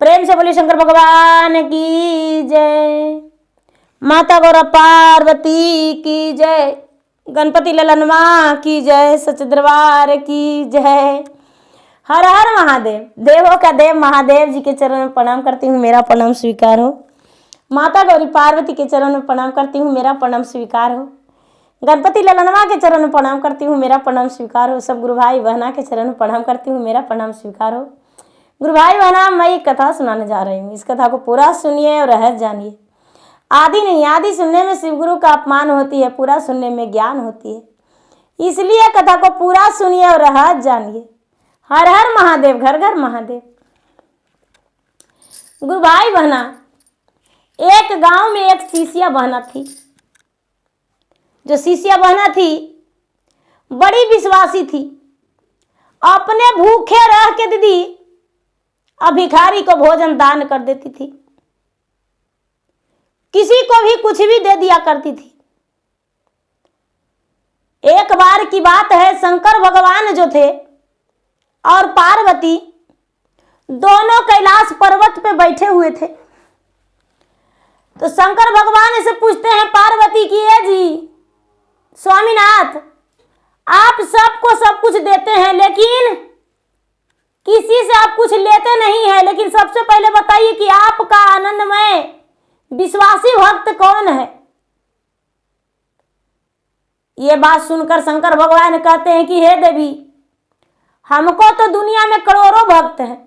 प्रेम से बोलिए शंकर भगवान की जय। माता गौरा पार्वती की जय। गणपति ललनवा की जय। सच दरबार की जय। हर हर महादेव। देवों का देव महादेव जी के चरण में प्रणाम करती हूँ, मेरा प्रणाम स्वीकार हो। माता गौरी पार्वती के चरण में प्रणाम करती हूँ, मेरा प्रणाम स्वीकार हो। गणपति ललनवा के चरण में प्रणाम करती हूँ, मेरा प्रणाम स्वीकार हो। सब गुरु भाई बहना के चरण में प्रणाम करती हूँ, मेरा प्रणाम स्वीकार हो। गुरु भाई बहना, मैं एक कथा सुनाने जा रही हूँ। इस कथा को पूरा सुनिए और रहस्य जानिए। आदि नहीं, आदि सुनने में शिव गुरु का अपमान होती है, पूरा सुनने में ज्ञान होती है। इसलिए कथा को पूरा सुनिए और रहस्य जानिए। हर हर महादेव, घर घर महादेव। गुरु भाई बहना, एक गांव में एक शिष्या बहना थी। जो शिष्या बहना थी बड़ी विश्वासी थी। अपने भूखे रह के दीदी भिखारी को भोजन दान कर देती थी। किसी को भी कुछ भी दे दिया करती थी। एक बार की बात है, शंकर भगवान जो थे और पार्वती दोनों कैलाश पर्वत पे बैठे हुए थे। तो शंकर भगवान से पूछते हैं पार्वती की, है जी स्वामीनाथ, आप सबको सब कुछ देते हैं लेकिन किसी से आप कुछ लेते नहीं हैं। लेकिन सबसे पहले बताइए कि आपका आनंदमय विश्वासी भक्त कौन है। ये बात सुनकर शंकर भगवान कहते हैं कि हे देवी, हमको तो दुनिया में करोड़ों भक्त हैं,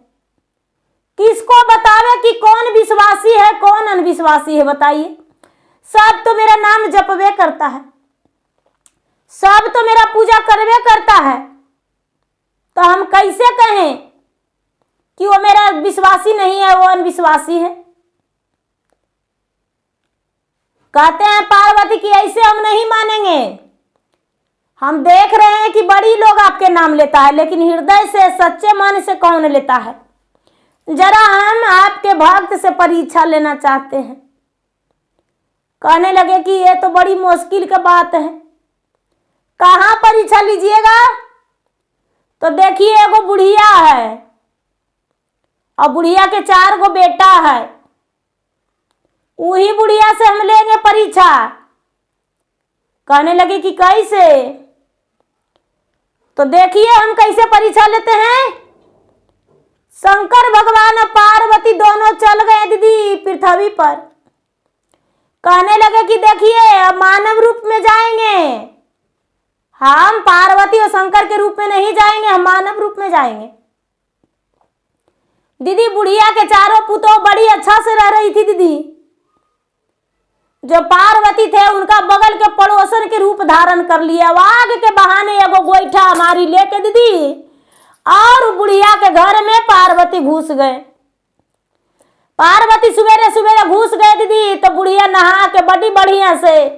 किसको बतावे कि कौन विश्वासी है कौन अनविश्वासी है, बताइए। सब तो मेरा नाम जपवे करता है, सब तो मेरा पूजा करवे करता है, तो हम कैसे कहें कि वो मेरा विश्वासी नहीं है, वो अनविश्वासी है। कहते हैं पार्वती की ऐसे हम नहीं मानेंगे। हम देख रहे हैं कि बड़ी लोग आपके नाम लेता है, लेकिन हृदय से सच्चे मन से कौन लेता है। जरा हम आपके भक्त से परीक्षा लेना चाहते हैं। कहने लगे कि ये तो बड़ी मुश्किल की बात है, कहाँ परीक्षा लीजिएगा। तो देखिए, एगो बुढ़िया है और बुढ़िया के 4 गो बेटा है, वही बुढ़िया से हम लेंगे परीक्षा। कहने लगे कि कैसे। तो देखिए हम कैसे परीक्षा लेते हैं। शंकर भगवान और पार्वती दोनों चल गए दीदी पृथ्वी पर। कहने लगे कि देखिए अब मानव रूप में जाएंगे हम, पार्वती और शंकर के रूप में नहीं जाएंगे, हम मानव रूप में जाएंगे। दीदी बुढ़िया के 4 पुतों बड़ी अच्छा से रह रही थी दीदी। जो पार्वती थे उनका बगल के पड़ोसन के रूप धारण कर लिया। आग के बहाने एगो गोईठा हमारी लेके दीदी और बुढ़िया के घर में पार्वती घुस गए। पार्वती सवेरे सवेरे घुस गए दीदी, तो बुढ़िया नहा के बड़ी बढ़िया से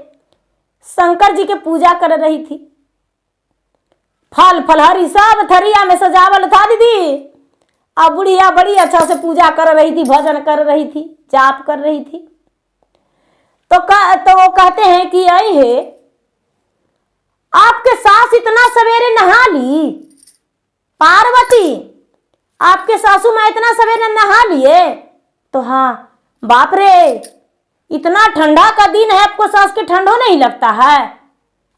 शंकर जी के पूजा कर रही थी। फल फलहरी सब थरिया में सजावल था दीदी। अब बुढ़िया बड़ी अच्छा से पूजा कर रही थी, भजन कर रही थी, जाप कर रही थी। तो वो कहते हैं कि आई है आपके सास इतना सवेरे नहा ली। पार्वती, आपके सासू माँ इतना सवेरे नहा लिए। तो हाँ, बाप रे, इतना ठंडा का दिन है, आपको सास के ठंडो नहीं लगता है।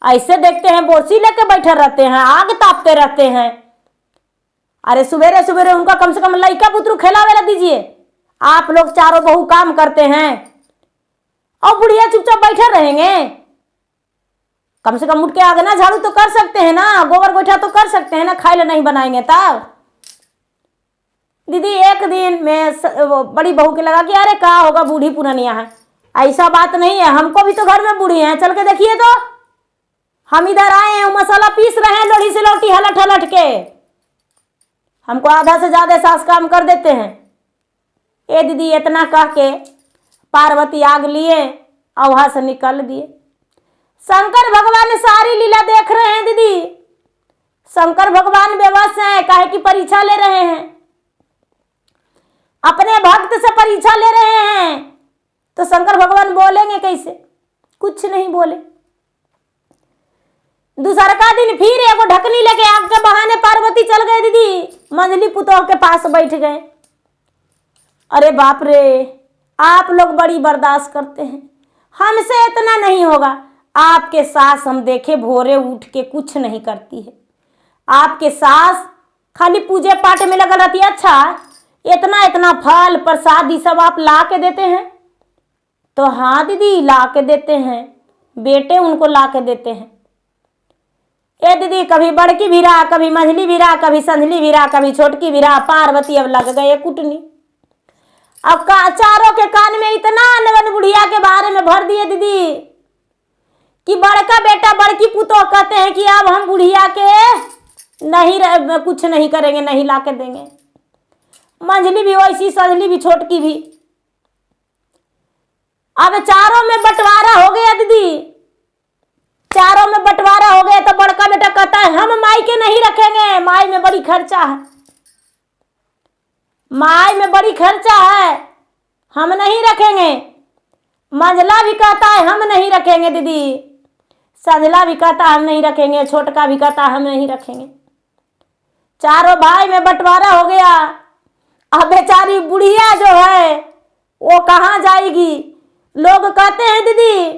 ऐसे देखते हैं बोरसी लेके बैठे रहते हैं, आग तापते रहते हैं। अरे सवेरे सवेरे उनका कम से कम लइका पुत्रु खिलावेला दीजिए। आप लोग चारों बहू काम करते हैं और बुढ़िया चुपचाप बैठे रहेंगे। कम से कम उठ के आंगना झाड़ू तो कर सकते हैं ना, गोबर गोइठा तो कर सकते हैं ना, खाए नहीं बनाएंगे तब। दीदी एक दिन में बड़ी बहू के लगा कि अरे क्या होगा, बूढ़ी पुरानिया है। ऐसा बात नहीं है, हमको भी तो घर में बूढ़ी हैं, चल के देखिए। तो हम इधर आए हैं, मसाला पीस रहे हैं लोढ़ी से लौटी हलट हलट के। हमको आधा से ज्यादा सास काम कर देते हैं। ए दीदी इतना कह के पार्वती आग लिए और वहां से निकल दिए। शंकर भगवान सारी लीला देख रहे हैं दीदी। शंकर भगवान बेबस हैं, काहे की परीक्षा ले रहे हैं, अपने भक्त से परीक्षा ले रहे हैं। तो शंकर भगवान बोलेंगे कैसे, कुछ नहीं बोले। दूसरा का दिन फिर एगो ढकनी लेके आग के बहाने पार्वती चल गए दीदी, मंझली पुतोह के पास बैठ गए। अरे बाप रे, आप लोग बड़ी बर्दाश्त करते हैं, हमसे इतना नहीं होगा। आपके सास हम देखे भोरे उठ के कुछ नहीं करती है, आपके सास खाली पूजे पाठ में लगा रहती है। अच्छा, इतना इतना फल प्रसाद ये सब आप ला के देते हैं? तो हाँ दीदी ला के देते हैं, बेटे उनको ला के देते हैं। ए दीदी, कभी बड़की भिरा, कभी मंझली भिरा, कभी संझली भिरा, कभी छोटकी भिरा, पार्वती अब लग गए कुटनी। अब चारों के कान में इतना नवन बुढ़िया के बारे में भर दिए दीदी कि बड़का बेटा बड़की पुतोह कहते हैं कि अब हम बुढ़िया के नहीं कुछ नहीं करेंगे, नहीं ला के देंगे। मंझली भी वैसी, संझली भी, छोटकी भी। अब चारों में बंटवारा हो गया दीदी, चारों में बंटवारा हो गया। तो बड़का बेटा कहता है हम माई के नहीं रखेंगे, माई में बड़ी खर्चा है, माई में बड़ी खर्चा है, हम नहीं रखेंगे। मंझला भी कहता है हम नहीं रखेंगे दीदी, संझला भी कहता हम नहीं रखेंगे, छोटका भी कहता हम नहीं रखेंगे। चारों भाई में बंटवारा हो गया। अब बेचारी बुढ़िया जो है वो कहाँ जाएगी? लोग कहते हैं दीदी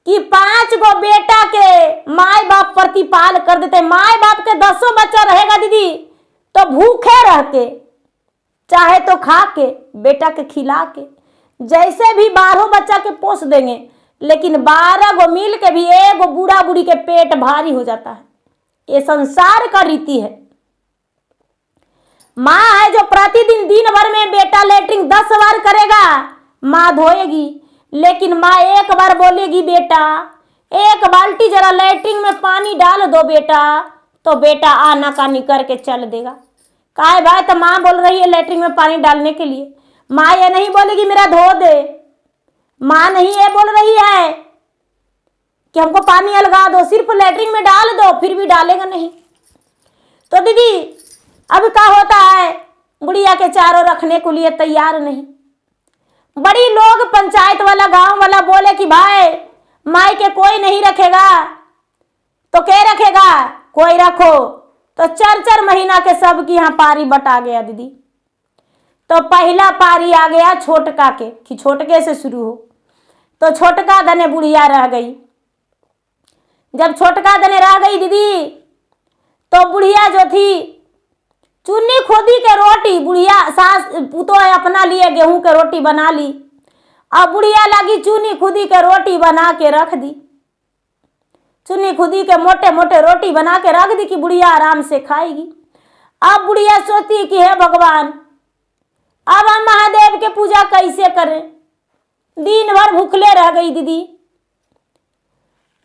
कि 5 गो बेटा के माए बाप प्रतिपाल कर देते। माए बाप के 10 बच्चा रहेगा दीदी तो भूखे रह के, चाहे तो खा के, बेटा के खिला के, जैसे भी 12 बच्चा के पोस देंगे, लेकिन 12 गो मिल के भी एगो बूढ़ा बूढ़ी के पेट भारी हो जाता है। ये संसार का रीति है। माँ है जो प्रतिदिन दिन भर में बेटा लेटरिन 10 बार करेगा, माँ धोएगी, लेकिन माँ एक बार बोलेगी बेटा एक बाल्टी जरा लेटरिन में पानी डाल दो बेटा, तो बेटा आना कानी करके चल देगा। काहे भाई? तो माँ बोल रही है लेटरिन में पानी डालने के लिए, माँ ये नहीं बोलेगी मेरा धो दे। माँ नहीं ये बोल रही है कि हमको पानी अलगा दो, सिर्फ लेटरिन में डाल दो, फिर भी डालेगा नहीं। तो दीदी अब क्या होता है, बुढ़िया के चारों रखने को लिए तैयार नहीं। बड़ी लोग पंचायत वाला गांव वाला बोले कि भाई माई के कोई नहीं रखेगा, तो क्या रखेगा? कोई रखो। तो 4-4 महीना के सबकी यहाँ पारी बटा गया दीदी। तो पहला पारी आ गया छोटका के, कि छोटके से शुरू हो। तो छोटका दने बुढ़िया रह गई। जब छोटका दने रह गई दीदी, तो बुढ़िया जो थी चुन्नी खोदी के रोटी, बुढ़िया सास पुतोह अपना लिए गेहूं के रोटी बना ली। अब बुढ़िया लगी चुन्नी खुदी के रोटी बना के रख दी, चुन्नी खुदी के मोटे मोटे रोटी बना के रख दी कि बुढ़िया आराम से खाएगी। अब बुढ़िया सोचती कि हे भगवान, अब हम महादेव के पूजा कैसे करें? दिन भर भूखले रह गई दीदी।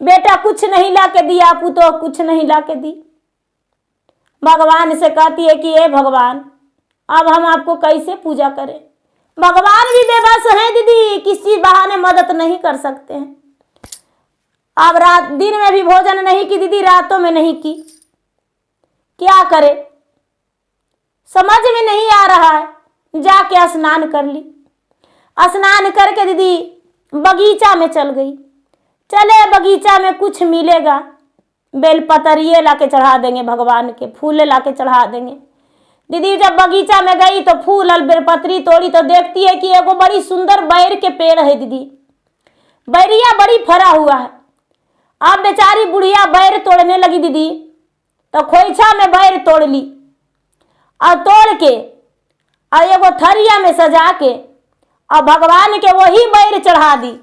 बेटा कुछ नहीं ला के दिया, पुतोह कुछ नहीं ला के दी। भगवान से कहती है कि हे भगवान, अब हम आपको कैसे पूजा करें? भगवान भी बेबस हैं दीदी, किसी बहाने मदद नहीं कर सकते हैं। अब रात दिन में भी भोजन नहीं की दीदी, रातों में नहीं की, क्या करे समझ में नहीं आ रहा है। जाके स्नान कर ली, स्नान करके दीदी बगीचा में चल गई। चले बगीचा में कुछ मिलेगा, बेलपतरिये ला के चढ़ा देंगे भगवान के, फूल ला के चढ़ा देंगे। दीदी जब बगीचा में गई तो फूल और बेलपत्री तोड़ी तो देखती है कि एगो बड़ी सुंदर बैर के पेड़ है दीदी, बैरिया बड़ी फरा हुआ है। अब बेचारी बुढ़िया बैर तोड़ने लगी दीदी, तो खोइछा में बैर तोड़ ली और तोड़ के और एगो थरिया में सजा के और भगवान के वही बैर चढ़ा दी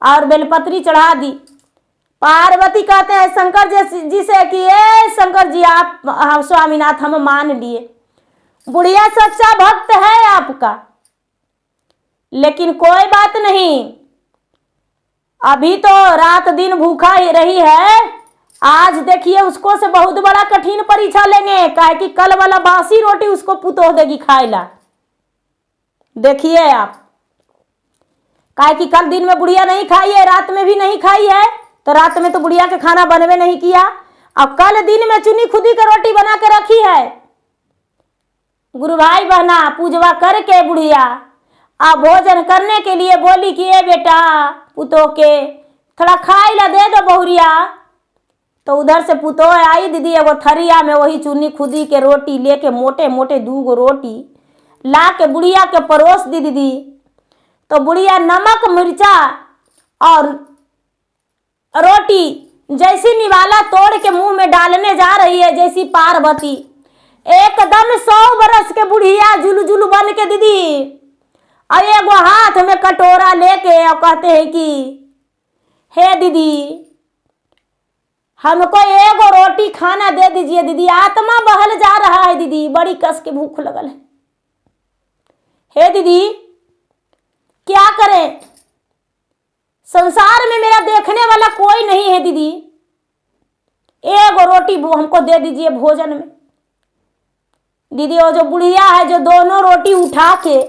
और बेलपत्री चढ़ा दी। पार्वती कहते हैं शंकर जी से कि ए शंकर जी, आप स्वामीनाथ हम मान लिए, बुढ़िया सच्चा भक्त है आपका, लेकिन कोई बात नहीं, अभी तो रात दिन भूखा ही रही है, आज देखिए उसको से बहुत बड़ा कठिन परीक्षा लेंगे, काहे कि कल वाला बासी रोटी उसको पुतोह देगी खाएला। देखिए आप, काहे कि कल दिन में बुढ़िया नहीं खाई है, रात में भी नहीं खाई है, तो रात में तो बुढ़िया के खाना बनवे नहीं किया, अब कल दिन में चुनी खुदी का रोटी बना के रखी है। गुरु भाई बहना पूजवा करके बुढ़िया अब भोजन करने के लिए बोली कि ए बेटा पुतोह के थोड़ा खाई ला दे दो बहुरिया। तो उधर से पुतो आई दीदी एगो थरिया में वही चुनी खुदी के रोटी लेके मोटे मोटे 2 रोटी ला के बुढ़िया के परोस दी दीदी। तो बुढ़िया नमक मिर्चा और रोटी जैसी निवाला तोड़ के मुंह में डालने जा रही है जैसी पार्वती, एकदम 100 बरस के बुढ़िया जुलू जुलू बन के दीदी, और एगो हाथ में कटोरा लेके और कहते हैं कि हे दीदी हमको एगो रोटी खाना दे दीजिए दीदी, आत्मा बहल जा रहा है दीदी, बड़ी कस के भूख लगल है। हे दीदी क्या करें, संसार में मेरा देखने वाला कोई नहीं है दीदी, एगो रोटी हमको दे दीजिए भोजन में। दीदी वो जो बुढ़िया है जो दोनों रोटी उठा के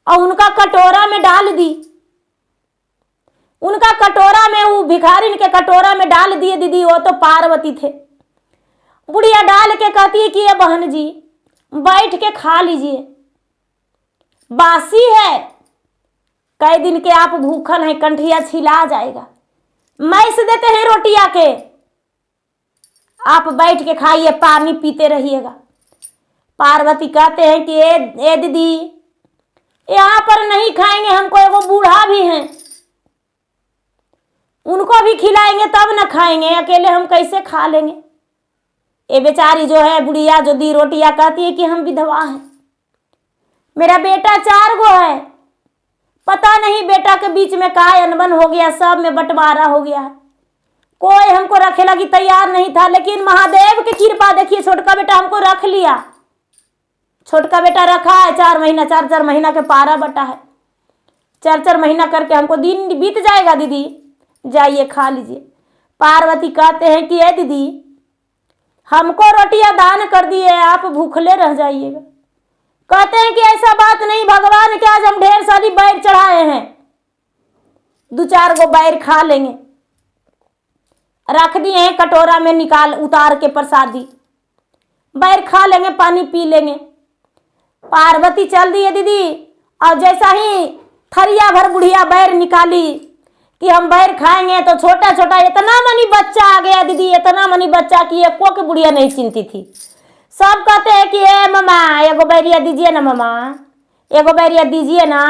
और उनका कटोरा में डाल दी, उनका कटोरा में वो भिखारिन के कटोरा में डाल दिए दीदी। वो तो पार्वती थे। बुढ़िया डाल के कहती है कि ये बहन जी बैठ के खा लीजिए, बासी है, कई दिन के आप भूखल हैं, कंठिया छिला जाएगा, मैस देते हैं रोटिया के, आप बैठ के खाइए, पानी पीते रहिएगा। पार्वती कहते हैं कि ए दीदी यहाँ पर नहीं खाएंगे, हमको एगो बूढ़ा भी हैं, उनको भी खिलाएंगे तब न खाएंगे, अकेले हम कैसे खा लेंगे। ये बेचारी जो है बुढ़िया जो दी रोटियां कहती है कि हम विधवा हैं, मेरा बेटा 4 गो है, पता नहीं बेटा के बीच में का अनबन हो गया, सब में बंटवारा हो गया है, कोई हमको रखे लगी तैयार नहीं था, लेकिन महादेव की कृपा देखिए छोटका बेटा हमको रख लिया। छोटका बेटा रखा है 4 महीना, 4 महीना के पारा बटा है, 4 महीना करके हमको दिन बीत जाएगा दीदी, जाइए खा लीजिए। पार्वती कहते हैं कि ए दीदी हमको रोटियां दान कर दिए, आप भूखले रह जाइएगा। कहते हैं कि ऐसा बात नहीं, भगवान के आज हम ढेर सारी बैर चढ़ाए हैं, 2-4 गो बैर खा लेंगे, रख दिए हैं कटोरा में, निकाल उतार के प्रसादी, बैर खा लेंगे, पानी पी लेंगे। पार्वती चल दी है दीदी, और जैसा ही थरिया भर बुढ़िया बैर निकाली कि हम बैर खाएंगे, तो छोटा छोटा इतना मनी बच्चा आ गया दीदी, इतना मनी बच्चा कि एको की बुढ़िया नहीं चिंती थी। सब कहते हैं कि ए मामा एगो बैरिया दीजिए ना, मामा एगो बैरिया दीजिए ना,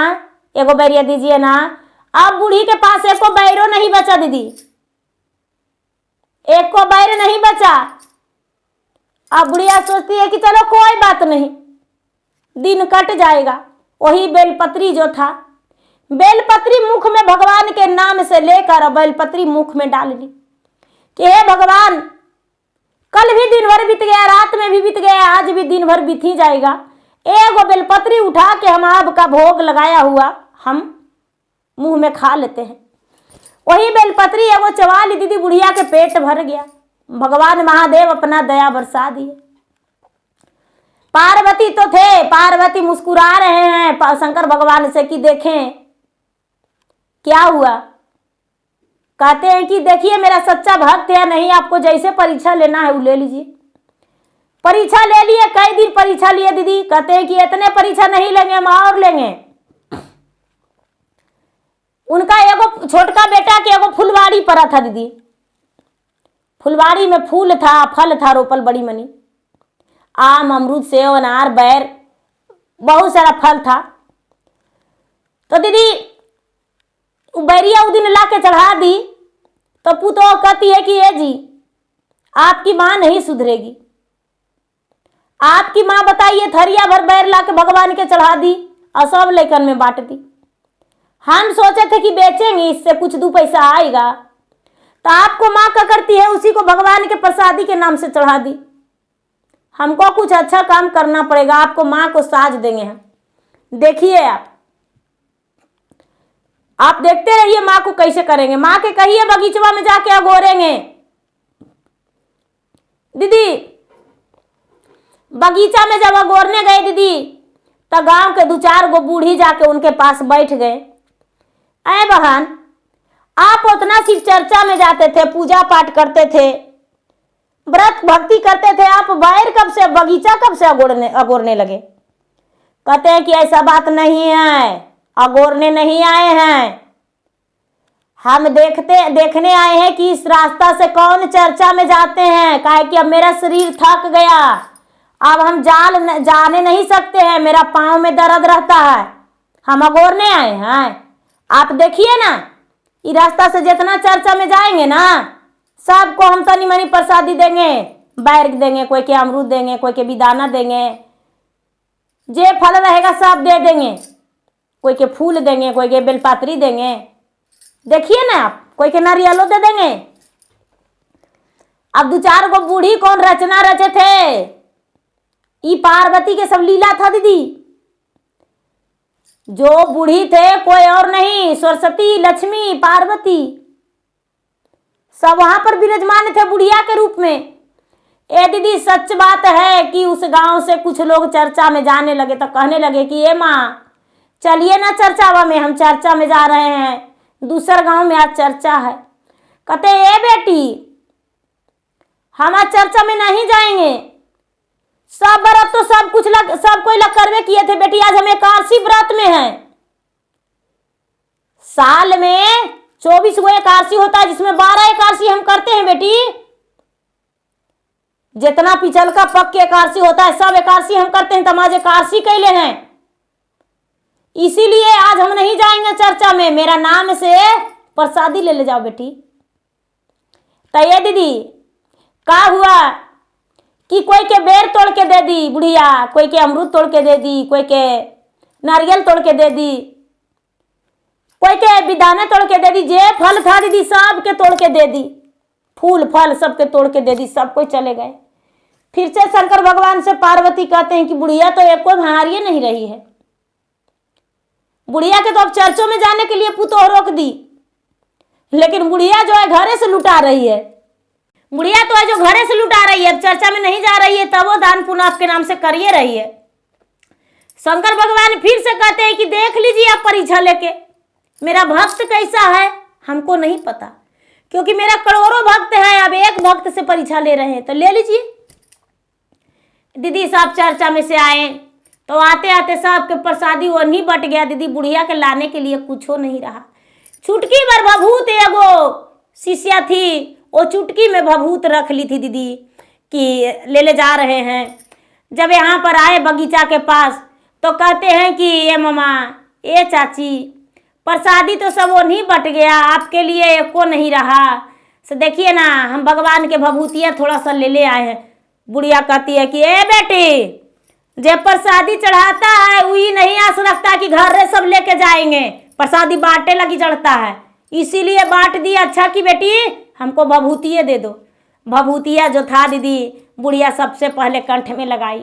एगो बैरिया दीजिए ना। अब बूढ़ी के पास एको बैरो नहीं बचा दीदी, एको बैर नहीं बचा। अब बुढ़िया सोचती है कि चलो कोई बात नहीं, दिन कट जाएगा। वही बेलपत्री जो था, बेलपत्री मुख में भगवान के नाम से लेकर बेलपत्री मुख में डाल ली कि हे भगवान कल भी दिन भर बीत गया, रात में भी बीत गया, आज भी दिन भर बीत ही जाएगा, एगो बेलपत्री उठा के हम आपका भोग लगाया हुआ हम मुंह में खा लेते हैं। वही बेलपत्री एगो चबा ली दीदी, बुढ़िया के पेट भर गया। भगवान महादेव अपना दया बरसा दिए। पार्वती तो थे, पार्वती मुस्कुरा रहे हैं शंकर भगवान से कि देखें क्या हुआ। कहते हैं कि देखिए मेरा सच्चा भक्त है नहीं, आपको जैसे परीक्षा लेना है वो ले लीजिए। परीक्षा ले लिए, कई दिन परीक्षा लिए दीदी। कहते हैं कि इतने परीक्षा नहीं लेंगे, हम और लेंगे। उनका एगो छोटका बेटा के एगो फुलवाड़ी पड़ा था दीदी, फुलवाड़ी में फूल था, फल था रोपल बड़ी मनी, आम अमरूद सेव अनार बैर बहुत सारा फल था। तो दीदी बैरिया उ दिन ला के चढ़ा दी। तो पुतो कहती है कि ये जी आपकी माँ नहीं सुधरेगी, आपकी माँ बताइए, थरिया भर बैर ला के भगवान के चढ़ा दी और सब लेकन में बांट दी। हम सोचे थे कि बेचेंगे, इससे कुछ 2 पैसा आएगा, तो आपको माँ क्या करती है, उसी को भगवान के प्रसादी के नाम से चढ़ा दी। हमको कुछ अच्छा काम करना पड़ेगा, आपको माँ को साज देंगे हम। देखिए आप देखते रहिए माँ को कैसे करेंगे। माँ के कहिए बगीचवा में जाके अगोरेंगे। दीदी बगीचा में जब अगोरने गए दीदी, तो गांव के 2-4 गो बूढ़ी जाके उनके पास बैठ गए। ऐ बहन आप उतना शिव चर्चा में जाते थे, पूजा पाठ करते थे, व्रत भक्ति करते थे, आप बैर कब से, बगीचा कब से अगोरने लगे। कहते हैं कि ऐसा बात नहीं है, अगोरने नहीं आए हैं, हम देखने आए हैं कि इस रास्ता से कौन चर्चा में जाते हैं, काहे कि अब मेरा शरीर थक गया, अब हम जाने नहीं सकते हैं, मेरा पाँव में दर्द रहता है। हम अगोरने आए हैं। आप देखिए ना, इस रास्ता से जितना चर्चा में जाएंगे ना, सबको हम तनी मनी प्रसादी देंगे, बैर देंगे, कोई के अमरूद देंगे, कोई के बिदाना देंगे, जे फल रहेगा सब दे देंगे, कोई के फूल देंगे, कोई के बेलपात्री देंगे। देखिए ना आप, कोई के नारियलो दे देंगे। अब 2-4 गो बूढ़ी कौन रचना रचे थे, ई पार्वती के सब लीला था दीदी। जो बूढ़ी थे कोई और नहीं, सरस्वती, लक्ष्मी, पार्वती सब वहां पर विराजमान थे बुढ़िया के रूप में। ए दीदी सच बात है कि उस गांव से कुछ लोग चर्चा में जाने लगे तो कहने लगे कि ए माँ चलिए ना चर्चावा में, हम चर्चा में जा रहे हैं, दूसर गांव में आज चर्चा है। कहते ए बेटी हम आज चर्चा में नहीं जाएंगे, सब व्रत तो सब कोई लग करवे किए थे बेटी, आज हम एकादशी व्रत में हैं। साल में 24 गो एकादशी होता है, जिसमें 12 एकादशी हम करते हैं बेटी। जितना पिछल का पक के एकादशी होता है सब एकादशी हम करते हैं, तमाज एकादशी कैले हैं, इसीलिए आज हम नहीं जाएंगे चर्चा में, मेरा नाम से प्रसादी ले जाओ बेटी। तो ये दीदी का हुआ कि कोई के बेर तोड़ के दे दी बुढ़िया, कोई के अमरूद तोड़ के दे दी, कोई के नारियल तोड़ के दे दी, कोई के बिदाने तोड़ के दे दी, जे फल था दीदी सब के तोड़ के दे दी, फूल फल सबके तोड़ के दे दी, सब कोई चले गए। फिर से शंकर भगवान से पार्वती कहते हैं कि बुढ़िया तो एक कोई भारिये नहीं रही है, बुढ़िया के तो अब चर्चों में जाने के लिए पुतोह रोक दी, लेकिन बुढ़िया जो है घरे से लुटा रही है, बुढ़िया तो है जो घरे से लुटा रही है, अब चर्चा में नहीं जा रही है, तब वो दान पुण्य आपके नाम से करिए रही है। शंकर भगवान फिर से कहते हैं कि देख लीजिए आप परीक्षा लेके, मेरा भक्त कैसा है हमको नहीं पता, क्योंकि मेरा करोड़ों भक्त है, अब एक भक्त से परीक्षा ले रहे हैं, तो ले लीजिए। दीदी सब चर्चा में से आए तो आते आते सबके प्रसादी वो नहीं बट गया दीदी, बुढ़िया के लाने के लिए कुछ हो नहीं रहा। चुटकी भर भभूत एगो शिष्या थी, वो चुटकी में भभूत रख ली थी दीदी कि ले जा रहे हैं। जब यहाँ पर आए बगीचा के पास तो कहते हैं कि ये मामा ये चाची प्रसादी तो सब वो नहीं बट गया, आपके लिए एको नहीं रहा, तो देखिए ना हम भगवान के भभूतिया थोड़ा सा ले आए हैं। बुढ़िया कहती है कि ए बेटी जब प्रसादी चढ़ाता है वही नहीं आस रखता कि घर रे सब लेके जाएंगे, प्रसादी बांटे लगी चढ़ता है, इसीलिए बांट दिया। अच्छा कि बेटी हमको भभूतिया दे दो। भभूतिया जो था दीदी बुढ़िया सबसे पहले कंठ में लगाई,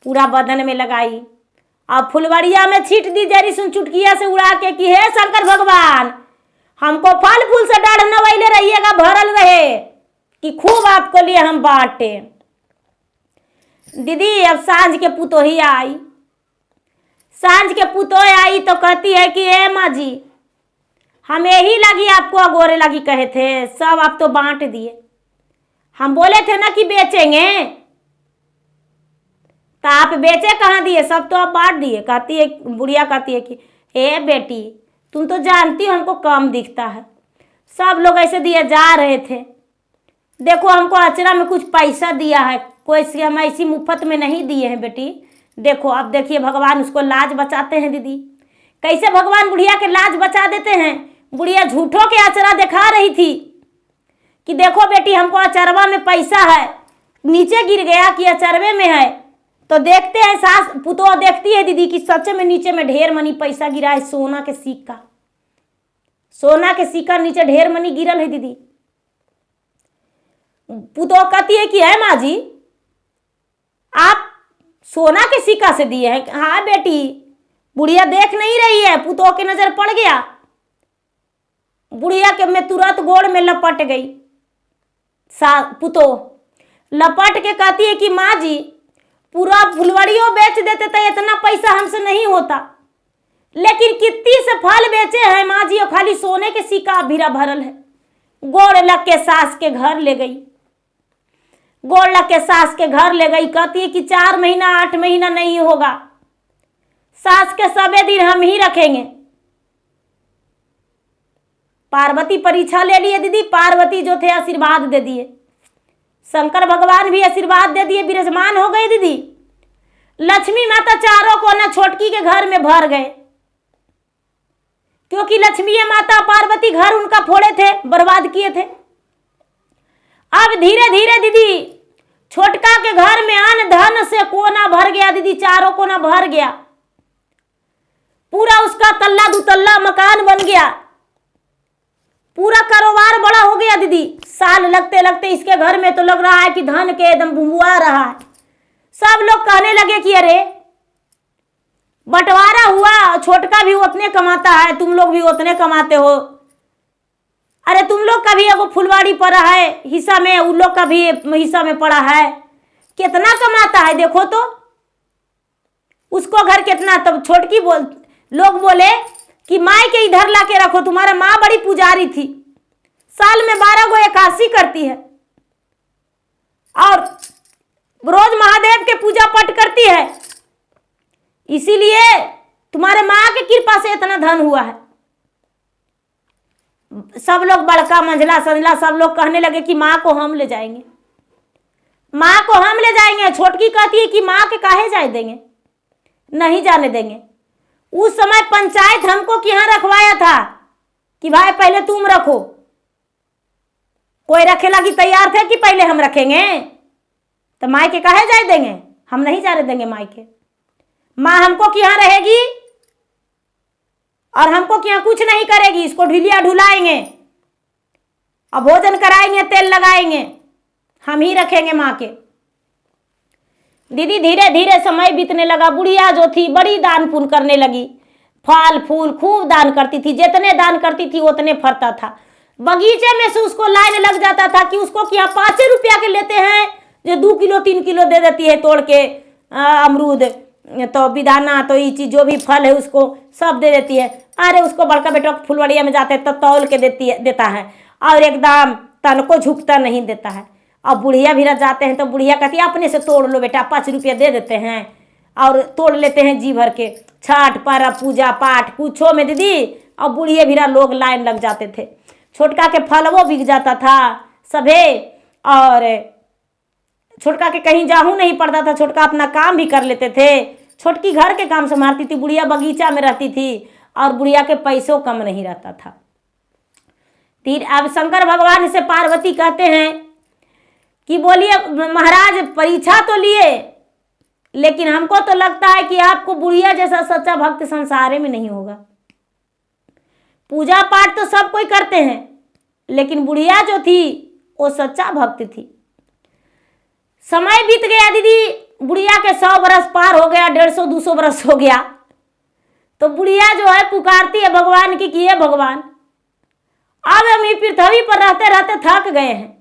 पूरा बदन में लगाई, अब फुलवड़िया में छीट दी जरी सुन चुटकिया से उड़ा के कि हे शंकर भगवान हमको फल फूल से डाढ़ नवैले रहिएगा, भरल रहे कि खूब आपको लिए हम बांटे। दीदी अब सांझ के पुतोही आई, सांझ के पुतोह आई तो कहती है कि ए माँ जी हम यही लगी आपको अगोरे लगी कहे थे, सब आप तो बांट दिए, हम बोले थे ना कि बेचेंगे, तो आप बेचे कहाँ दिए, सब तो आप बांट दिए। कहती है बुढ़िया कहती है कि ए बेटी तुम तो जानती हो हमको कम दिखता है, सब लोग ऐसे दिए जा रहे थे, देखो हमको अचरा में कुछ पैसा दिया है, कोई से हम ऐसी मुफ्त में नहीं दिए हैं बेटी, देखो अब देखिए भगवान उसको लाज बचाते हैं दीदी, कैसे भगवान बुढ़िया के लाज बचा देते हैं। बुढ़िया झूठों के अचरा दिखा रही थी कि देखो बेटी हमको अचरवा में पैसा है, नीचे गिर गया कि अचरवे में है, तो देखते हैं सास पुतोह देखती है दीदी कि सच में नीचे में ढेर मनी पैसा गिरा है, सोना के सिक्का, सोना के सिक्का नीचे ढेर मनी गिरल है दीदी। पुतोह कहती है कि है माँ जी आप सोना के सिक्का से दिए हैं। हाँ बेटी, बुढ़िया देख नहीं रही है, पुतोह के नजर पड़ गया, बुढ़िया के में तुरंत गोड़ में लपट गई। पुतोह लपट के कहती है कि माँ जी पूरा फुलवड़ियों बेच देते तो इतना पैसा हमसे नहीं होता, लेकिन कितनी से फल बेचे हैं माँ जी, और खाली सोने के सिक्का भीरा भरल है। गोड़ लग के सास के घर ले गई, गोड़ लग के सास के घर ले गई, कहती है कि 4 महीना 8 महीना नहीं होगा, सास के सबे दिन हम ही रखेंगे। पार्वती परीक्षा ले लिए दीदी, पार्वती जो थे आशीर्वाद दे दिए, शंकर भगवान भी आशीर्वाद दे दिए, विराजमान हो गए दीदी। लक्ष्मी माता चारों कोना छोटकी के घर में भर गए, क्योंकि लक्ष्मी माता पार्वती घर उनका फोड़े थे, बर्बाद किए थे। अब धीरे धीरे दीदी छोटका के घर में अन्न धन से कोना भर गया दीदी, चारों कोना भर गया, पूरा उसका तल्ला दुतल्ला मकान बन गया, पूरा कारोबार बड़ा हो गया दीदी। साल लगते लगते इसके घर में तो लग रहा है कि धन के एकदम बुंबुआ रहा है। सब लोग कहने लगे कि अरे बंटवारा हुआ, छोटका भी उतने कमाता है, तुम लोग भी उतने कमाते हो, अरे तुम लोग का भी एगो फुलवाड़ी पड़ा है हिस्सा में, उन लोग का भी हिस्सा में पड़ा है, कितना कमाता है देखो तो, उसको घर कितना। तब छोटकी लोग बोले कि माई के इधर ला के रखो, तुम्हारा माँ बड़ी पुजारी थी, साल में 12 गो एकादशी करती है और रोज महादेव के पूजा पाठ करती है, इसीलिए तुम्हारे माँ की कृपा से इतना धन हुआ है। सब लोग बड़का मंझला संझला सब लोग कहने लगे कि माँ को हम ले जाएंगे, माँ को हम ले जाएंगे। छोटकी कहती है कि माँ के काहे जाए देंगे, नहीं जाने देंगे। उस समय पंचायत हमको यहाँ रखवाया था कि भाई पहले तुम रखो, कोई रखे लगी तैयार थे कि पहले हम रखेंगे, तो माई के काहे जाए देंगे, हम नहीं जाने देंगे माई के। माँ हमको यहाँ रहेगी और हमको यहाँ कुछ नहीं करेगी, इसको ढिलिया ढुलाएंगे और भोजन कराएंगे, तेल लगाएंगे, हम ही रखेंगे माँ के। दीदी धीरे धीरे समय बीतने लगा, बुढ़िया जो थी बड़ी दान पुण्य करने लगी, फल फूल खूब दान करती थी, जितने दान करती थी उतने फरता था। बगीचे में से उसको लाइन लग जाता था कि उसको क्या 5 रुपया के लेते हैं, जो 2 किलो 3 किलो दे देती है तोड़ के, अमरूद तो बिदाना तो ये चीज जो भी फल है उसको सब दे देती है। अरे उसको बड़का बेटा फुलवड़िया में जाते तो तौल के देता है और एकदम तन को झुकता नहीं देता है। अब बुढ़िया भी जाते हैं तो बुढ़िया कहती है अपने से तोड़ लो बेटा, 5 रुपया दे देते हैं और तोड़ लेते हैं जी भर के। छठ पर्व पूजा पाठ कुछो में दीदी अब बुढ़िया भीरा लोग लाइन लग जाते थे, छोटका के फलवो बिक जाता था सभे, और छोटका के कहीं जाहू नहीं पड़ता था, छोटका अपना काम भी कर लेते थे। छोटकी घर के काम संभालती थी, बुढ़िया बगीचा में रहती थी और बुढ़िया के पैसों कम नहीं रहता था। फिर अब शंकर भगवान से पार्वती कहते हैं कि बोलिए महाराज परीक्षा तो लिए, लेकिन हमको तो लगता है कि आपको बुढ़िया जैसा सच्चा भक्त संसार में नहीं होगा। पूजा पाठ तो सब कोई करते हैं, लेकिन बुढ़िया जो थी वो सच्चा भक्त थी। समय बीत गया दीदी, बुढ़िया के 100 बरस पार हो गया, 150-200 बरस हो गया, तो बुढ़िया जो है पुकारती है भगवान की कि हे भगवान अब हम ये पृथ्वी पर रहते रहते थक गए हैं,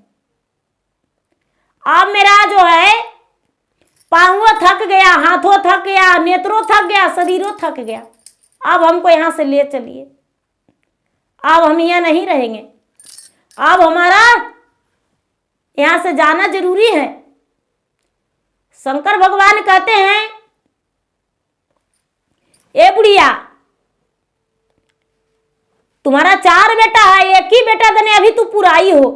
अब मेरा जो है पांवों थक गया, हाथों थक गया, नेत्रों थक गया, शरीरों थक गया, अब हमको यहाँ से ले चलिए, अब हम यहाँ नहीं रहेंगे, अब हमारा यहाँ से जाना जरूरी है। शंकर भगवान कहते हैं ए बुढ़िया तुम्हारा 4 बेटा है, एक ही बेटा दने अभी तू पुराई हो,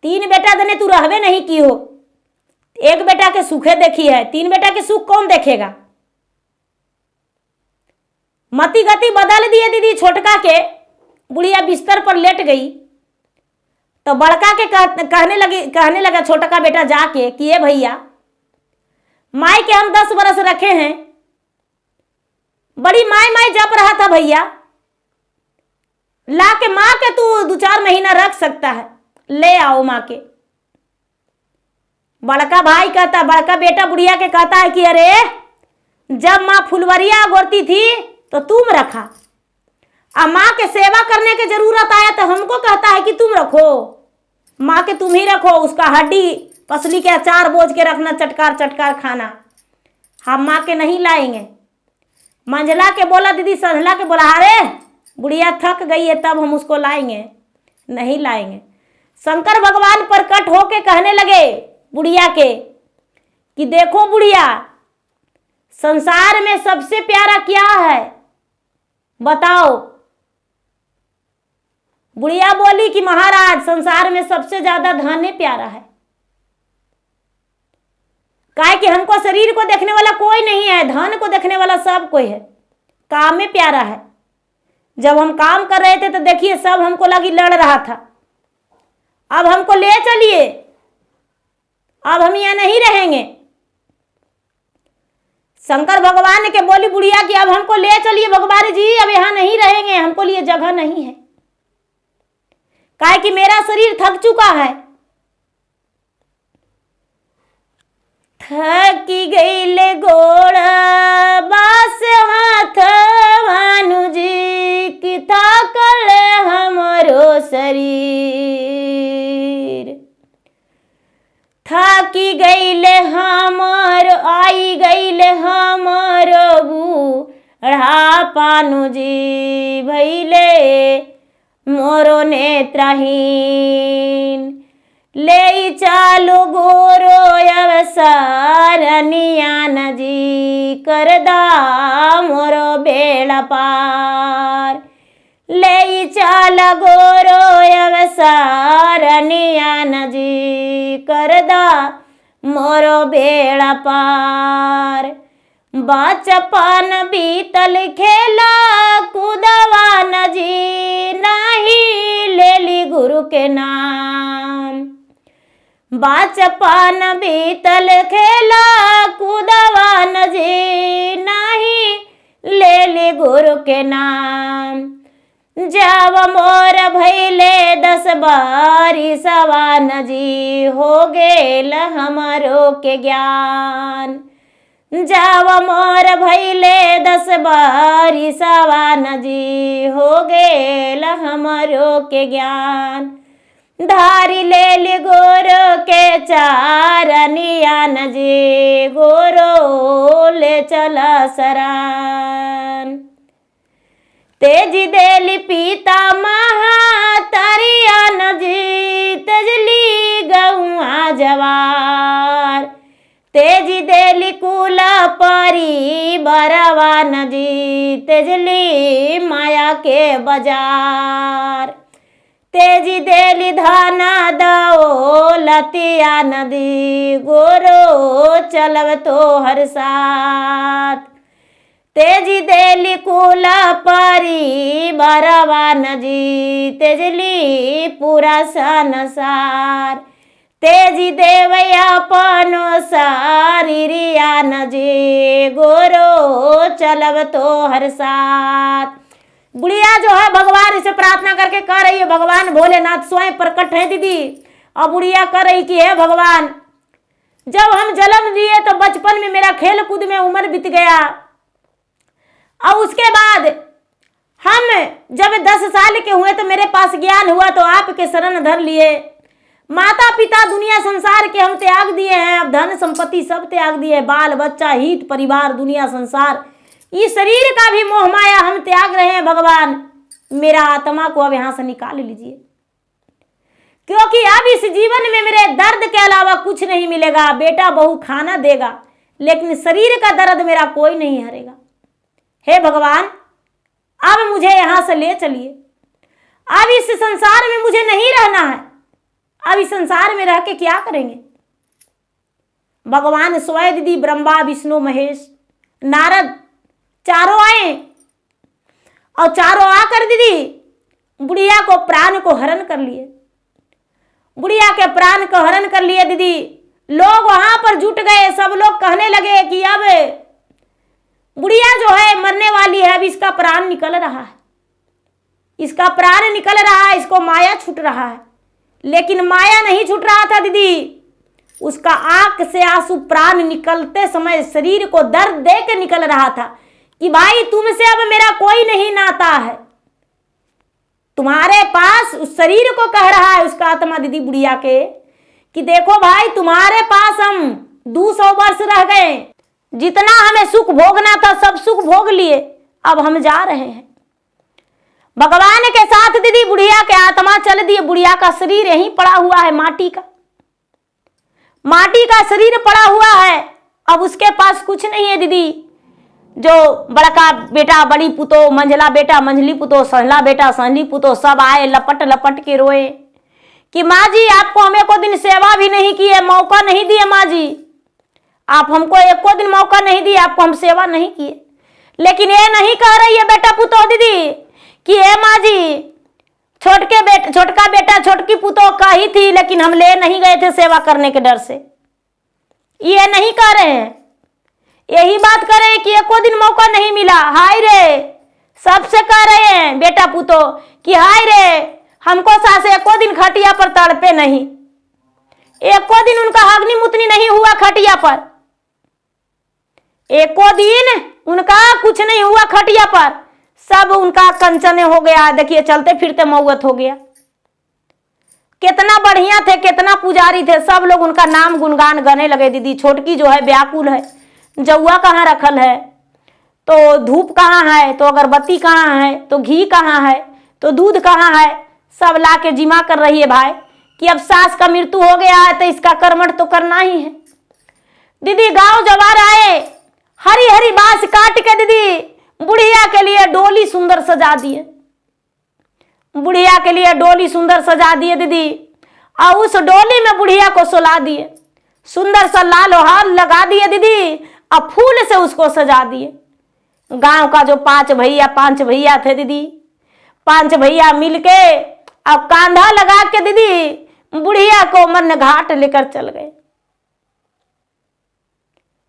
3 बेटा दने तू रहवे नहीं की हो, एक बेटा के सुखे देखी है, 3 बेटा के सुख कौन देखेगा। मति गति बदल दिए दीदी छोटका के। बुढ़िया बिस्तर पर लेट गई तो बड़का के कहने लगा छोटका बेटा जाके कि ये भैया माई के हम 10 बरस रखे हैं, बड़ी माई माई जप रहा था भैया, ला के माँ के तू 2-4 महीना रख सकता है, ले आओ माँ के। बड़का भाई कहता, बड़का बेटा बुढ़िया के कहता है कि अरे जब माँ फुलवरिया गोरती थी तो तुम रखा, अब माँ के सेवा करने की जरूरत आया तो हमको कहता है कि तुम रखो, माँ के तुम ही रखो, उसका हड्डी पसली के अचार बोझ के रखना, चटकार चटकार खाना, हम माँ के नहीं लाएंगे। मंझला के बोला दीदी, संझला के बोला अरे बुढ़िया थक गई है तब हम उसको लाएंगे, नहीं लाएंगे। शंकर भगवान प्रकट होके कहने लगे बुढ़िया के कि देखो बुढ़िया संसार में सबसे प्यारा क्या है बताओ। बुढ़िया बोली कि महाराज संसार में सबसे ज्यादा धन प्यारा है, काहे कि हमको शरीर को देखने वाला कोई नहीं है, धन को देखने वाला सब कोई है, काम में प्यारा है। जब हम काम कर रहे थे तो देखिए सब हमको लगी लड़ रहा था, अब हमको ले चलिए, अब हम यहाँ नहीं रहेंगे। शंकर भगवान के बोली बुढ़िया कि अब हमको ले चलिए भगवान जी, अब यहाँ नहीं रहेंगे, हमको लिए जगह नहीं है, काहे कि मेरा शरीर थक चुका है। थकी गईले गोड़ बास हाथ भानु जी कि थाकल हमरो शरीर, थकी गईले हमर आई गईले हमरो बूढ़ा पानु जी भैले मोरो नेत्रहीन, ले चालो गोरो अवसर नियान जी करदा मोरो बेड़ा पार, ले चाल गोरो अवसर नियान जी करदा मोरो बेड़ा पार। बचपन बीतल खेला कुदवान जी नहीं लेली गुरु के नाम, बचपन बीतल खेला कुदवान जी नहीं लेली गुरु के नाम। जब मोर भैले 10 बरिसवान जी हो गेल हमरो के ज्ञान, जब मोर भैले 10 बरिसवान जी हो गेल हमरो के ज्ञान। धारी ले गोरो के चारनियान जी गोरो ले चला शरण, तेजी देली पिता महातरियान जी तेजली गौआ जवार, तेजी देली कुल परिवारवान जी तेजली माया के बाजार, तेजी देली धना दौलतिया नदी गोरो चलब तो हर साथ, तेजी देली कुल परिवारवान जी तेजली पूरा संसार, तेजी देवया पनो शरीरियान जी गोरो चलब तो हर साथ। बुढ़िया जो है भगवान से प्रार्थना करके कह रही है, भगवान भोलेनाथ स्वयं प्रकट है दीदी। और बुढ़िया कह रही कि हे भगवान, जब हम जन्म लिए तो बचपन में मेरा खेल कूद में उम्र बीत गया, और उसके बाद हम जब 10 साल के हुए तो मेरे पास ज्ञान हुआ तो आपके शरण धर लिए। माता पिता दुनिया संसार के हम त्याग दिए हैं, अब धन संपत्ति सब त्याग दिए, बाल बच्चा हित परिवार दुनिया संसार इस शरीर का भी मोह माया हम त्याग रहे हैं। भगवान मेरा आत्मा को अब यहाँ से निकाल लीजिए, क्योंकि अब इस जीवन में मेरे दर्द के अलावा कुछ नहीं मिलेगा। बेटा बहू खाना देगा लेकिन शरीर का दर्द मेरा कोई नहीं हरेगा। हे भगवान अब मुझे यहाँ से ले चलिए, अब इस संसार में मुझे नहीं रहना है, अब इस संसार में रह के क्या करेंगे। भगवान स्वयं दीदी ब्रह्मा विष्णु महेश नारद चारों आए, और चारों आकर दीदी बुढ़िया को प्राण को हरण कर लिए। बुढ़िया के प्राण को हरण कर लिए दीदी। लोग वहां पर जुट गए, सब लोग कहने लगे कि अब बुढ़िया जो है मरने वाली है, अब इसका प्राण निकल रहा है, इसका प्राण निकल रहा है, इसको माया छूट रहा है। लेकिन माया नहीं छूट रहा था दीदी, उसका आंख से आंसू प्राण निकलते समय शरीर को दर्द दे के निकल रहा था कि भाई तुमसे अब मेरा कोई नहीं नाता है। तुम्हारे पास उस शरीर को कह रहा है उसका आत्मा दीदी बुढ़िया के कि देखो भाई तुम्हारे पास हम 200 वर्ष रह गए, जितना हमें सुख भोगना था सब सुख भोग लिए, अब हम जा रहे हैं। भगवान के साथ दीदी बुढ़िया के आत्मा चल दिए। बुढ़िया का शरीर यहीं पड़ा हुआ है, माटी का शरीर पड़ा हुआ है, अब उसके पास कुछ नहीं है दीदी। जो बड़का बेटा बड़ी पुतो, मंझला बेटा मंझली पुतो, संझला बेटा संझली पुतो, सब आए लपट लपट के रोए कि माँ जी आपको हम एको दिन सेवा भी नहीं किए, मौका नहीं दिए माँ जी, आप हमको एको दिन मौका नहीं दिए, आपको हम सेवा नहीं किए। लेकिन ये नहीं कह रही है बेटा पुतो दीदी कि हे माँ जी छोटका बेटा छोटकी पुतो कही थी, लेकिन हम ले नहीं गए थे सेवा करने के डर से। ये नहीं कह रहे हैं, यही बात कर रहे हैं कि एको दिन मौका नहीं मिला। हाय रे, सबसे कह रहे हैं बेटा पुतो कि हाय रे हमको सास एको दिन खटिया पर तड़पे नहीं, एको दिन उनका हगनी मुतनी नहीं हुआ खटिया पर, एको दिन उनका कुछ नहीं हुआ खटिया पर, सब उनका कंचन हो गया। देखिए चलते फिरते मौत हो गया। कितना बढ़िया थे, कितना पुजारी थे, सब लोग उनका नाम गुणगान गाने लगे। दीदी छोटकी जो है व्याकुल है, जौआ कहाँ रखल है, तो धूप कहाँ है, तो अगरबत्ती कहाँ है, तो घी कहाँ है, तो दूध कहाँ है, सब ला के जिमा कर रही है भाई कि अब सास का मृत्यु हो गया है तो इसका कर्मठ तो करना ही है। दीदी गांव जवार आए, हरी हरी बांस काट के दीदी बुढ़िया के लिए डोली सुंदर सजा दिए, बुढ़िया के लिए डोली सुंदर सजा दिए दीदी, और उस डोली में बुढ़िया को सुला दिए, सुंदर सा लाल हार लगा दिए दीदी, और फूल से उसको सजा दिए। गांव का जो पांच भैया थे दीदी, पांच भैया मिलके अब कांधा लगा के दीदी बुढ़िया को मरन घाट लेकर चल गए।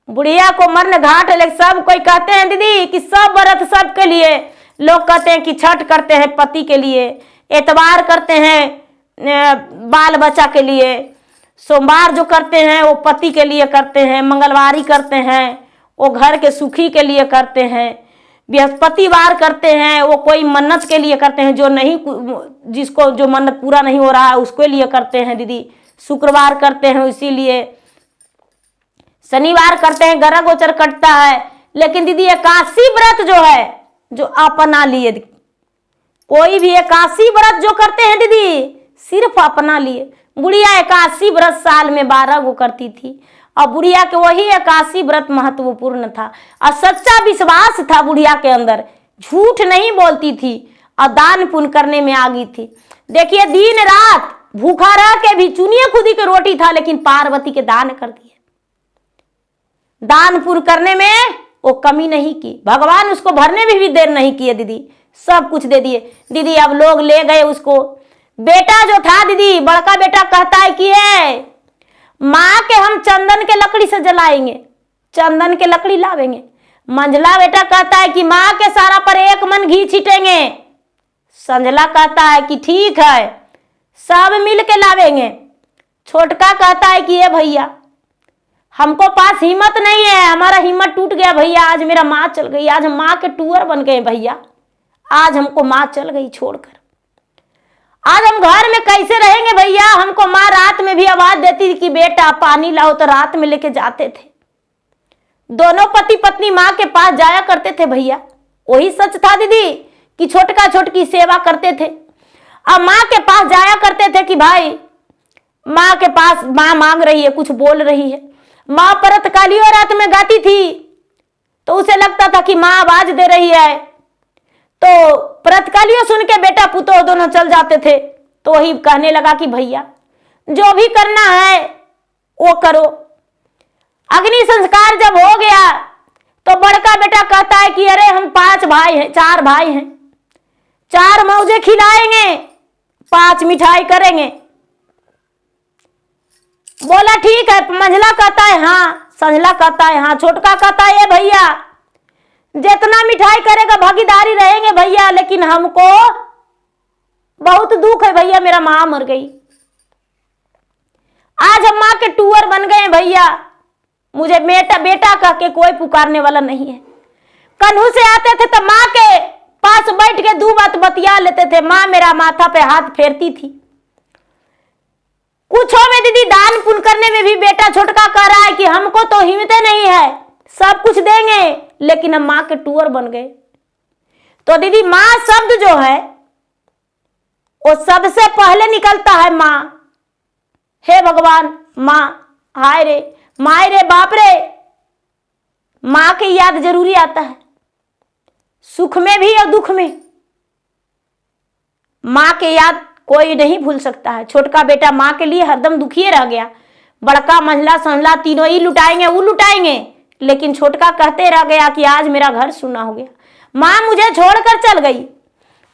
बुढ़िया को मरन घाट ले, सब कोई कहते हैं दीदी कि सब व्रत सबके लिए, लोग कहते हैं कि छठ करते हैं पति के लिए, एतवार करते हैं बाल बच्चा के लिए, सोमवार जो करते हैं वो पति के लिए करते हैं, मंगलवारी करते हैं वो घर के सुखी के लिए करते हैं, बृहस्पतिवार करते हैं वो कोई मन्नत के लिए करते हैं, जो नहीं जिसको जो मन्नत पूरा नहीं हो रहा है उसके लिए करते हैं दीदी, शुक्रवार करते हैं इसीलिए, शनिवार करते हैं गरा गोचर कटता है। लेकिन दीदी एकादशी व्रत जो है, जो अपना लिए, कोई भी एकादशी व्रत जो करते हैं दीदी सिर्फ अपना लिए। बुढ़िया एकादशी व्रत साल में 12 गो करती थी, और बुढ़िया के वही एकादशी व्रत महत्वपूर्ण था, और सच्चा विश्वास था बुढ़िया के अंदर, झूठ नहीं बोलती थी, और दान पुण्य करने में आगी थी। देखिए दिन रात भूखा रह के भी चुनिए खुदी के रोटी था, लेकिन पार्वती के दान कर दिए, दान पुण्य करने में वो कमी नहीं की, भगवान उसको भरने में भी देर नहीं किए दीदी, सब कुछ दे दिए दीदी। अब लोग ले गए उसको, बेटा जो था दीदी बड़का बेटा कहता है कि है माँ के हम चंदन के लकड़ी से जलाएंगे, चंदन के लकड़ी लावेंगे। मंझला बेटा कहता है कि माँ के सारा पर एक मन घी छीटेंगे। संझला कहता है कि ठीक है सब मिल के लावेंगे। छोटका कहता है कि ये भैया हमको पास हिम्मत नहीं है, हमारा हिम्मत टूट गया भैया, आज मेरा माँ चल गई, आज हम माँ के टूअर बन गए भैया, आज हमको माँ चल गई छोड़कर, आज हम घर में कैसे रहेंगे भैया। हमको माँ रात में भी आवाज देती थी कि बेटा पानी लाओ, तो रात में लेके जाते थे। दोनों पति पत्नी माँ के पास जाया करते थे भैया, वही सच था दीदी कि छोटका छोटकी सेवा करते थे, अब माँ के पास जाया करते थे कि भाई माँ के पास माँ मांग रही है, कुछ बोल रही है। माँ परत कालियों रात में गाती थी तो उसे लगता था कि माँ आवाज दे रही है, तो परतकालियों सुन के बेटा पुतो दोनों चल जाते थे। तो वही कहने लगा कि भैया जो भी करना है वो करो। अग्नि संस्कार जब हो गया तो बड़का बेटा कहता है कि अरे हम 4 भाई हैं, 4 मौजे खिलाएंगे, 5 मिठाई करेंगे। बोला ठीक है। मंझला कहता है हाँ, संझला कहता है हाँ, छोटका कहता है ये भैया जितना मिठाई करेगा भागीदारी रहेंगे भैया, लेकिन हमको बहुत दुख है भैया, मेरा माँ मर गई, आज हम माँ के टूअर बन गए भैया, मुझे बेटा कह के कोई पुकारने वाला नहीं है। कन्हू से आते थे तो माँ के पास बैठ के 2 बात बतिया लेते थे, माँ मेरा माथा पे हाथ फेरती थी। कुछो में दीदी दान पुण्य करने में भी बेटा छोटका कह रहा है कि हमको तो हिम्मत नहीं है, सब कुछ देंगे, लेकिन हम माँ के टूअर बन गए। तो दीदी माँ शब्द जो है वो सबसे पहले निकलता है माँ। हे भगवान माँ, हाय रे माय रे बाप रे, माँ की याद जरूरी आता है। सुख में भी और दुख में। माँ के याद कोई नहीं भूल सकता है। छोटका बेटा माँ के लिए हरदम दुखी रह गया। बड़का मंझला संझला तीनों ही लुटाएंगे, वो लुटाएंगे, लेकिन छोटका कहते रह गया कि आज मेरा घर सूना हो गया, माँ मुझे छोड़कर चल गई।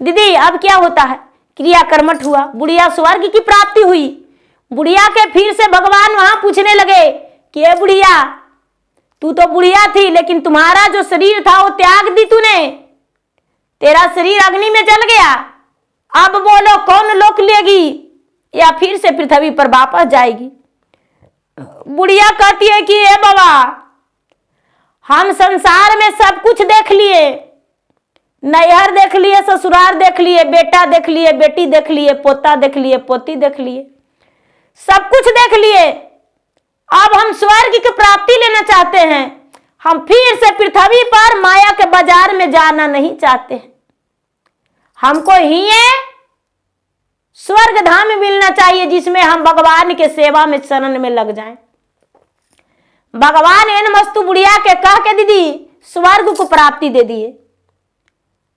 दीदी अब क्या होता है, क्रिया कर्मठ हुआ, बुढ़िया स्वर्ग की प्राप्ति हुई। बुढ़िया के फिर से भगवान वहां पूछने लगे कि ये बुढ़िया, तू तो बुढ़िया थी, लेकिन तुम्हारा जो शरीर था वो त्याग दी तूने, तेरा शरीर अग्नि में जल गया। अब बोलो कौन लोक लेगी या फिर से पृथ्वी पर वापस जाएगी। बुढ़िया कहती है कि ए बाबा, हम संसार में सब कुछ देख लिए, नैहर देख लिए, ससुराल देख लिए, बेटा देख लिए, बेटी देख लिए, पोता देख लिए, पोती देख लिए, सब कुछ देख लिए। अब हम स्वर्ग की प्राप्ति लेना चाहते हैं। हम फिर से पृथ्वी पर माया के बाजार में जाना नहीं चाहते। हमको ही स्वर्ग धाम मिलना चाहिए जिसमें हम भगवान के सेवा में शरण में लग जाएं। भगवान इन मस्तु बुढ़िया के कह के दीदी स्वर्ग को प्राप्ति दे दिए।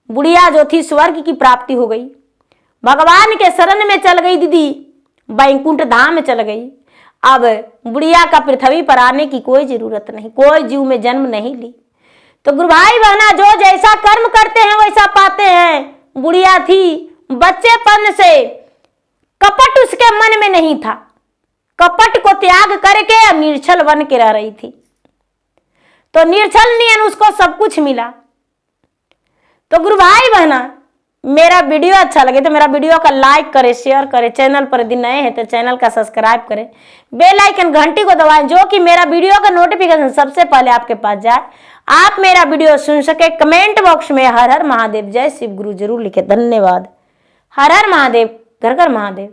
बुढ़िया जो थी स्वर्ग की प्राप्ति हो गई, भगवान के शरण में चल गई दीदी, वैकुंठ धाम में चल गई। अब बुढ़िया का पृथ्वी पर आने की कोई जरूरत नहीं, कोई जीव में जन्म नहीं ली। तो गुरु भाई बहना, जो जैसा कर्म करते हैं वैसा पाते हैं। बुढ़िया थी, बच्चेपन से कपट उसके मन में नहीं था, कपट को त्याग करके निर्छल बन के रह रही थी, तो निर्छल नियन उसको सब कुछ मिला। तो गुरु भाई बहना, मेरा वीडियो अच्छा लगे तो मेरा वीडियो का लाइक करें, शेयर करें, चैनल पर यदि नए हैं तो चैनल का सब्सक्राइब करें, बेल आइकन घंटी को दबाएं, जो कि मेरा वीडियो का नोटिफिकेशन सबसे पहले आपके पास जाए, आप मेरा वीडियो सुन सके। कमेंट बॉक्स में हर हर महादेव, जय शिव गुरु जरूर लिखे। धन्यवाद। हर हर महादेव, घर घर महादेव।